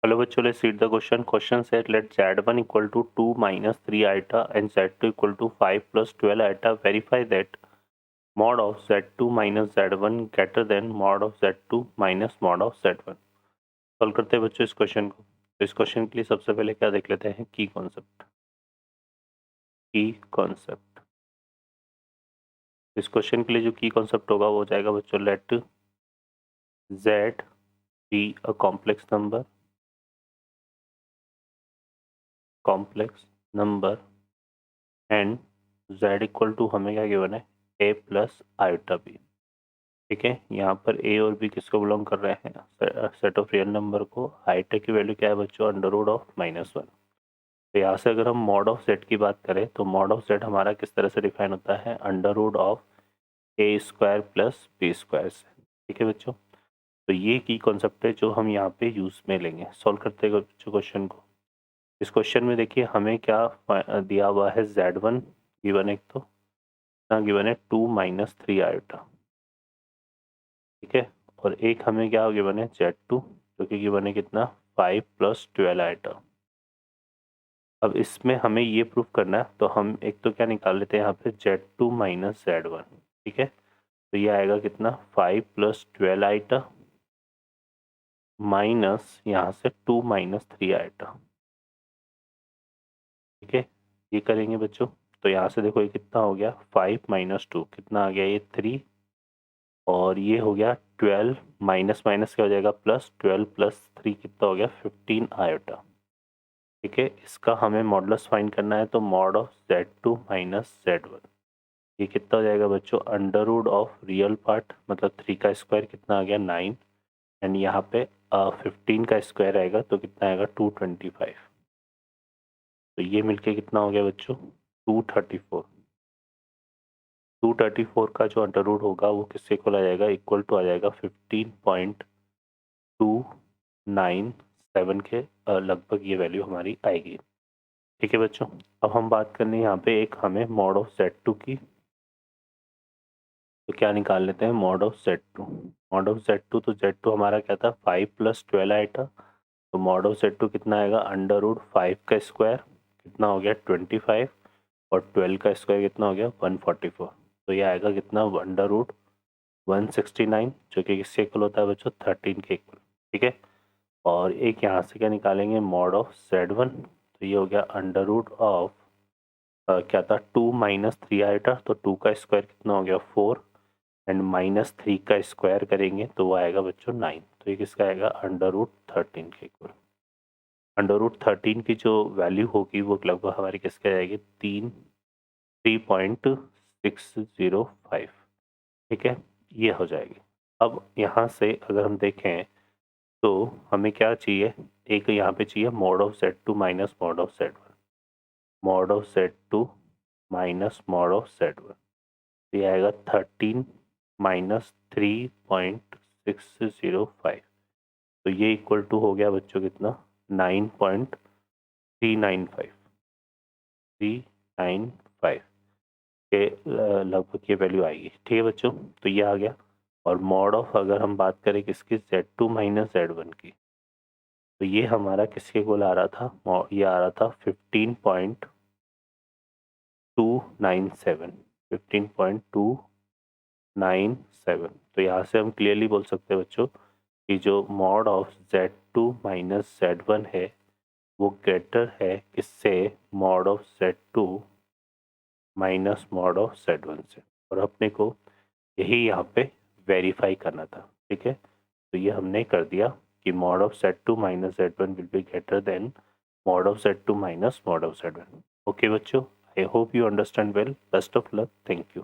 Hello bachcho, let's read the question. Question said let z1 equal to 2 minus 3 iota and z2 equal to 5 plus 12 iota. Verify that mod of z2 minus z1 greater than mod of z2 minus mod of z1. Solve करते हैं बच्चों इस question को. तो इस question के लिए सबसे पहले क्या देख लेते हैं, की कॉन्सेप्ट. इस क्वेश्चन के लिए जो की कॉन्सेप्ट होगा वो हो जाएगा बच्चों let z be a complex number and z equal to हमें क्या गिवन है a प्लस आयोटा b. ठीक है, यहाँ पर a और b किसको बिलोंग कर रहे हैं, सेट ऑफ रियल नंबर को. आयोटा की वैल्यू क्या है बच्चों, अंडर रूट ऑफ -1. तो यहाँ से अगर हम मॉड ऑफ z की बात करें तो मॉड ऑफ z हमारा किस तरह से डिफाइन होता है, under root of a square plus b square से. ठीक है बच्चों, तो ये की कॉन्सेप्ट है जो हम यहाँ पे यूज में लेंगे. सॉल्व करते हैं बच्चों क्वेश्चन को. इस क्वेश्चन में देखिए हमें क्या दिया हुआ है, z1 गिवन एक तो गिवन है 2 माइनस 3 आयोटा. ठीक है, और एक हमें क्या गिवन है z2 जो कि गिवन है कितना 5 प्लस 12 आयोटा. अब इसमें हमें ये प्रूफ करना है तो हम एक तो क्या निकाल लेते हैं यहाँ पे z2 माइनस z1. ठीक है, तो ये आएगा कितना 5 प्लस 12 आयोटा माइनस यहाँ से 2 माइनस 3 आयोटा. ठीक है, ये करेंगे बच्चों तो यहाँ से देखो ये कितना हो गया 5 माइनस 2 कितना आ गया ये 3 और ये हो गया 12 माइनस माइनस क्या हो जाएगा प्लस 12 प्लस 3 कितना हो गया 15 आयोटा. ठीक है, इसका हमें मॉडुलस फाइंड करना है तो mod of z2 minus z1 ये कितना हो जाएगा बच्चों under root of real part मतलब 3 का स्क्वायर कितना आ गया 9 एंड यहाँ पे 15 का स्क्वायर आएगा तो कितना आएगा 225. तो ये मिलके कितना हो गया बच्चों 234. 234 का जो अंडर रूट होगा वो किससे इक्वल आ जाएगा, इक्वल टू आ जाएगा 15.297 के लगभग ये वैल्यू हमारी आएगी. ठीक है बच्चों, अब हम बात करने यहाँ पे एक हमें मॉड ऑफ z2 की. तो क्या निकाल लेते हैं mod of z2. Mod of z2 तो z2 हमारा क्या था 5 प्लस 12 आएगा तो मॉड ऑफ z2 कितना आएगा अंडर रूट 5 का स्क्वायर कितना हो गया 25 और 12 का स्क्वायर कितना हो गया 144. तो ये आएगा कितना अंडर रूट 169 जो कि किसके इक्वल होता है बच्चों 13 के इक्वल. ठीक है, और एक यहाँ से क्या निकालेंगे मॉड ऑफ z1 तो ये हो गया अंडर रूट ऑफ क्या था 2 माइनस 3 आएगा तो 2 का स्क्वायर कितना हो गया 4 एंड माइनस 3 का स्क्वायर करेंगे तो वो आएगा बच्चों 9. तो ये किसका आएगा अंडर रूट 13 के इक्वल. अंडर रूट 13 की जो वैल्यू होगी वो लगभग हमारी किसके आएगी 3.605. ठीक है, ये हो जाएगी. अब यहाँ से अगर हम देखें तो हमें क्या चाहिए, एक यहाँ पे चाहिए mod of z2 minus mod of z1. Mod of z2 minus mod of z1 ये आएगा 13 माइनस 3.605. तो ये इक्वल टू हो गया बच्चों कितना 9.395 के लगभग ये वैल्यू आएगी. ठीक है बच्चों, तो ये आ गया. और मॉड ऑफ अगर हम बात करें किसकी z2 माइनस z1 की तो ये हमारा किसके इक्वल आ रहा था, ये आ रहा था 15.297. तो यहाँ से हम क्लियरली बोल सकते हैं बच्चों कि जो mod of z2 minus z1 है वो ग्रेटर है किससे mod of z2 minus mod of z1 से. और अपने को यही यहाँ पे वेरीफाई करना था. ठीक है, तो ये हमने कर दिया कि mod of z2 minus z1 will be greater than mod of z2 minus mod of z1. Okay बच्चों, I hope you understand well. Best of luck. Thank you.